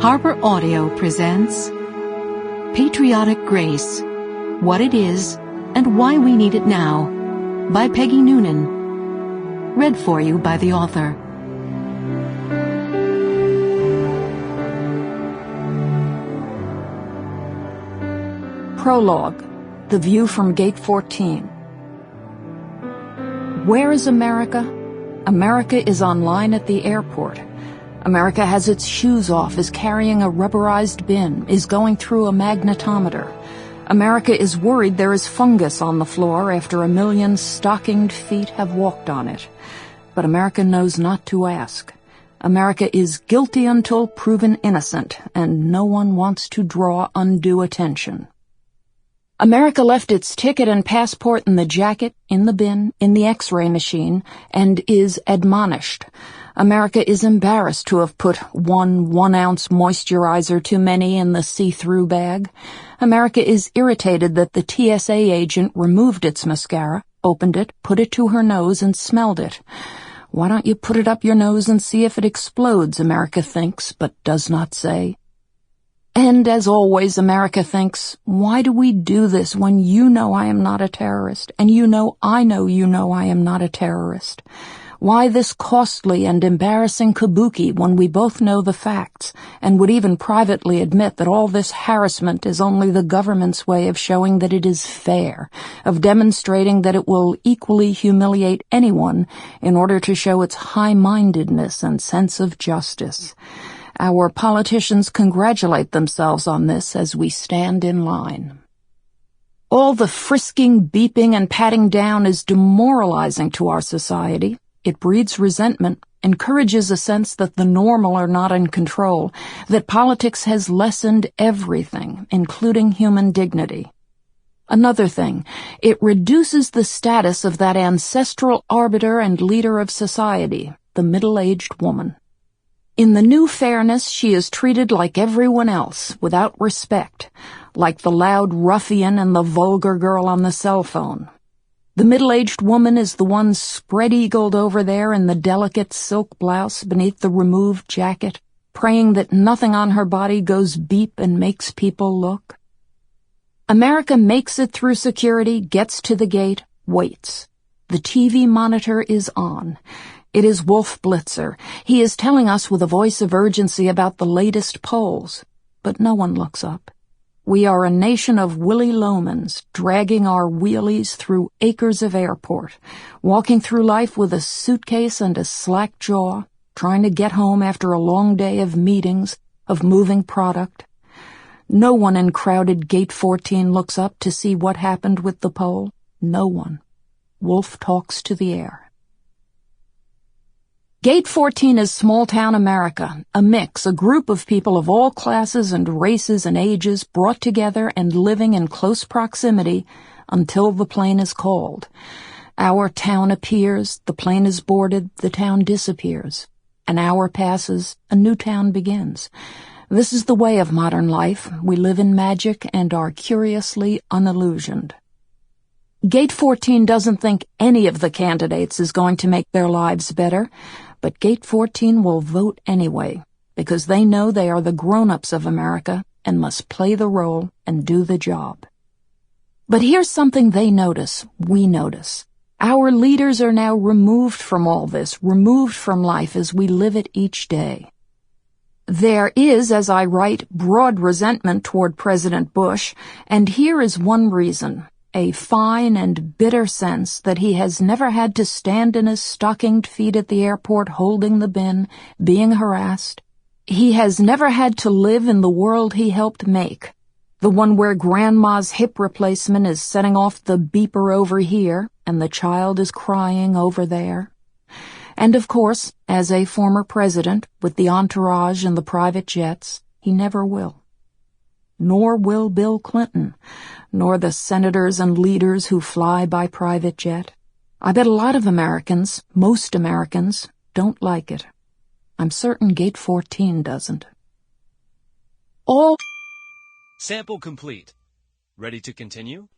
Harper Audio presents Patriotic Grace, What It Is and Why We Need It Now, by Peggy Noonan. Read for you by the author. Prologue. The View from Gate 14. Where is America? America is online at the airport. America has its shoes off, is carrying a rubberized bin, is going through a magnetometer. America is worried there is fungus on the floor after 1 million stockinged feet have walked on it. But America knows not to ask. America is guilty until proven innocent, and no one wants to draw undue attention. America left its ticket and passport in the jacket, in the bin, in the X-ray machine, and is admonished. America is embarrassed to have put one 1-ounce moisturizer too many in the see-through bag. America is irritated that the TSA agent removed its mascara, opened it, put it to her nose, and smelled it. Why don't you put it up your nose and see if it explodes, America thinks, but does not say. And as always, America thinks, why do we do this when you know I am not a terrorist, and you know I am not a terrorist? Why this costly and embarrassing kabuki when we both know the facts, and would even privately admit that all this harassment is only the government's way of showing that it is fair, of demonstrating that it will equally humiliate anyone in order to show its high-mindedness and sense of justice? Our politicians congratulate themselves on this as we stand in line. All the frisking, beeping, and patting down is demoralizing to our society. It breeds resentment, encourages a sense that the normal are not in control, that politics has lessened everything, including human dignity. Another thing, it reduces the status of that ancestral arbiter and leader of society, the middle-aged woman. In the new fairness, she is treated like everyone else, without respect, like the loud ruffian and the vulgar girl on the cell phone. The middle-aged woman is the one spread-eagled over there in the delicate silk blouse beneath the removed jacket, praying that nothing on her body goes beep and makes people look. America makes it through security, gets to the gate, waits. The TV monitor is on. It is Wolf Blitzer. He is telling us with a voice of urgency about the latest polls. But no one looks up. We are a nation of Willy Lomans, dragging our wheelies through acres of airport, walking through life with a suitcase and a slack jaw, trying to get home after a long day of meetings, of moving product. No one in crowded Gate 14 looks up to see what happened with the poll. No one. Wolf talks to the air. Gate 14 is small-town America, a mix, a group of people of all classes and races and ages brought together and living in close proximity until the plane is called. Our town appears, the plane is boarded, the town disappears. An hour passes, a new town begins. This is the way of modern life. We live in magic and are curiously unillusioned. Gate 14 doesn't think any of the candidates is going to make their lives better, but Gate 14 will vote anyway, because they know they are the grown-ups of America and must play the role and do the job. But here's something they notice, we notice. Our leaders are now removed from all this, removed from life as we live it each day. There is, as I write, broad resentment toward President Bush, and here is one reason. A fine and bitter sense that he has never had to stand in his stockinged feet at the airport holding the bin, being harassed. He has never had to live in the world he helped make, the one where grandma's hip replacement is setting off the beeper over here and the child is crying over there. And of course, as a former president with the entourage and the private jets, he never will. Nor will Bill Clinton, nor the senators and leaders who fly by private jet. I bet a lot of Americans, most Americans, don't like it. I'm certain Gate 14 doesn't. Sample complete. Ready to continue?